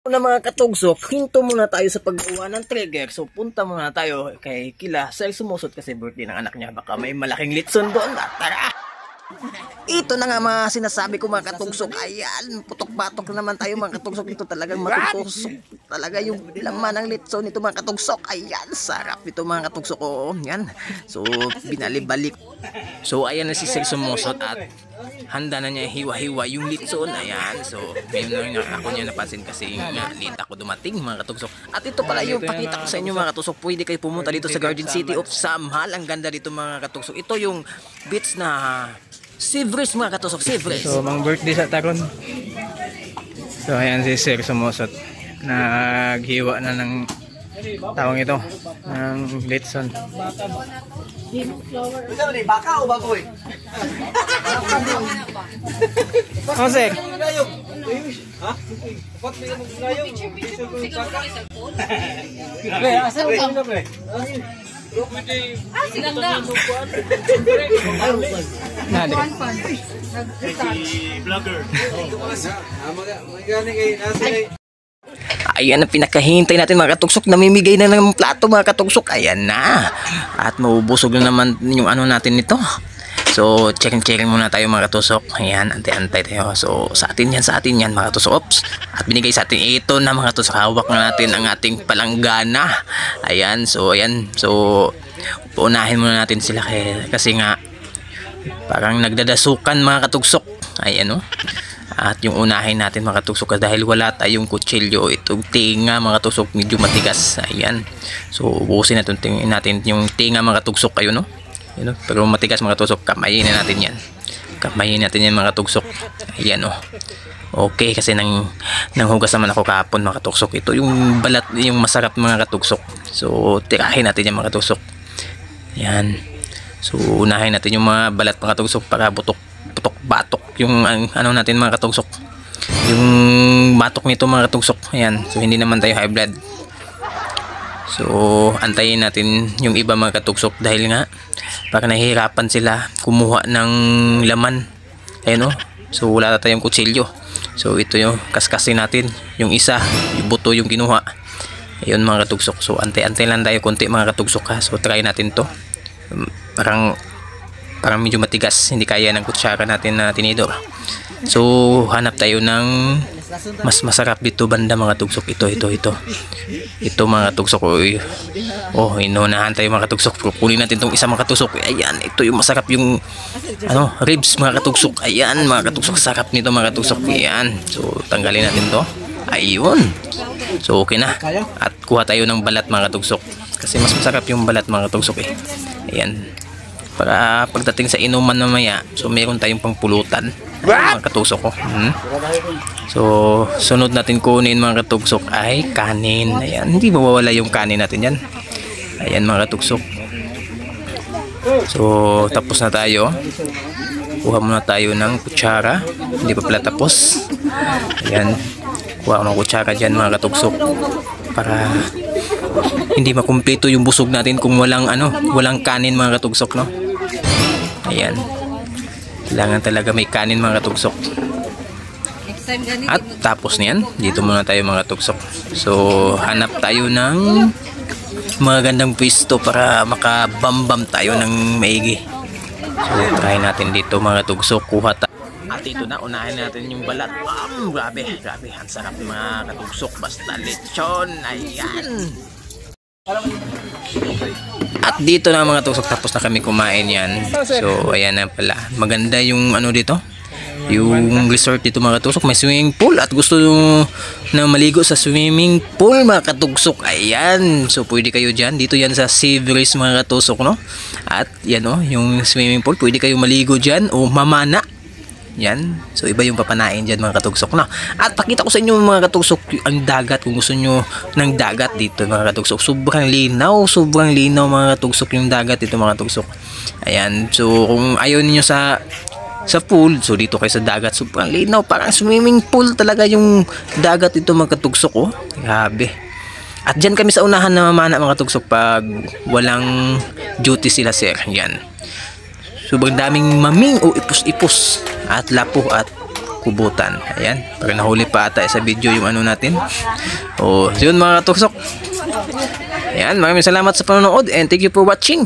Na mga katugsok, hinto muna tayo sa paggawa ng trigger. So punta muna tayo kay Kila Sir Sumusot kasi birthday ng anak niya. Baka may malaking litson doon. Tara! Ito na nga mga sinasabi ko mga katugsok. Ayan, putok-batok naman tayo mga katugsok. Ito talagang matutusok. Talaga yung laman ng litson nito mga katugsok. Ayan, sarap ito mga katugsok. Oo, yan. So, binalibalik. So, ayan na si Sir Sumusot at handa na niya hiwa-hiwa yung litson. Ayan, so, ngayon lang ako niya napansin kasi nga late ako dumating mga katugsok. At ito pala yung pakita ko sa inyo mga katugsok. Pwede kayo pumunta dito sa Garden City of Samhal. Ang ganda dito mga katugsok. Ito yung beach na Sivris mga katusok, Sivris. So, mang birthday sa taron. So, ayan si Sir Sumusot. Naghiwa na ng tawang ito, ng litson. Baka o baboy? Oh, Sir. Ha? Asa ka? Ayan ang pinakahintay natin mga katugsok. Namimigay na ng plato mga katugsok. Ayan na. At maubusog na naman yung ano natin nito. So checking muna tayo mga katusok. Ayan, antay-antay tayo. So sa atin yan mga katusok. Oops. At binigay sa atin ito na mga katusok. Hawak na natin ang ating palanggana. Ayan, so ayan. So paunahin muna natin sila kasi nga parang nagdadasukan mga katugsok. Ayan o. At yung unahin natin mga katugsok dahil wala tayong kutsilyo. Itong tinga mga katugsok medyo matigas. Ayan. So ubusin natin yung tinga mga katugsok. Ayun no. You know, pero matigas mga katugsok, kamayin na natin yan. Kamayin natin yan mga katugsok. Ayan o. Okay, kasi nanghugas naman ako kahapon mga katugsok. Ito yung balat, yung masarap mga katugsok. So tirahin natin yan mga katugsok. Ayan. So unahin natin yung mga balat mga katugsok para batok yung ano natin mga katugsok. Yung batok nito mga katugsok. Ayan. So hindi naman tayo high blood. So antayin natin yung iba mga katugsok dahil nga baka nahihirapan sila kumuha ng laman. Ayan o. So wala na tayong kutsilyo. So ito yung kaskasin natin. Yung isa, yung buto yung kinuha. Ayun mga katugsok. So antay-antay lang tayo konti mga katugsok ha. So try natin to. Parang medyo matigas. Hindi kaya ng kutsara natin na tinidor. So hanap tayo ng mas masarap dito banda mga tugsok. Ito mga tugsok. Oh, inunahan tayo mga tugsok. Kukunin natin itong isa mga tugsok. Ayan, ito yung masarap yung ribs mga tugsok. Ayan mga tugsok, sarap nito mga tugsok. Ayan, so tanggalin natin to. Ayun, so okay na. At kuha tayo ng balat mga tugsok kasi mas masarap yung balat mga tugsok Ayan, para pagdating sa inuman mamaya, so meron tayong pangpulutan mga katugsok ko. So sunod natin kunin mga katugsok ay kanin. Ayan, hindi mawawala yung kanin natin yan. Ayan mga katugsok. So tapos na tayo. Kuha muna tayo ng kutsara. Hindi pa pala tapos. Ayan, kuha ng kutsara dyan mga katugsok para hindi makumpleto yung busog natin kung walang walang kanin mga katugsok, no? Ayan, kailangan talaga may kanin mga katugsok. At tapos niyan, dito muna tayo mga katugsok. So hanap tayo ng mga gandang pwesto para makabambam tayo ng maigi. So try natin dito mga katugsok. Kuha tayo. At ito na, unahin natin yung balat. Grabe, ang sarap mga katugsok. Basta lechon. Ayan. At dito na mga tugsok, tapos na kami kumain yan. So ayan na pala, maganda yung dito, yung resort dito mga katugsok. May swimming pool at gusto nyo na maligo sa swimming pool mga katugsok. Ayan, so pwede kayo dyan. Dito yan sa Sivris mga katugsok, no? At yan yung swimming pool, pwede kayo maligo dyan o mamana. Yan, so iba yung papanain dyan mga katugsok, no? At pakita ko sa inyo mga katugsok ang dagat, kung gusto nyo ng dagat dito mga katugsok. Sobrang linaw mga katugsok yung dagat dito mga katugsok. Ayan, so kung ayaw niyo sa pool, so dito kayo sa dagat. Sobrang linaw, parang swimming pool talaga yung dagat dito mga katugsok. Oh, grabe. At dyan kami sa unahan na mamana mga katugsok pag walang duty sila sir. Yan, sobrang daming maming o ipus-ipus at lapo at kubutan. Ayan, para nahuli pa ata sa video yung ano natin. O, yun mga katuksok. Ayan, maraming salamat sa panonood and thank you for watching.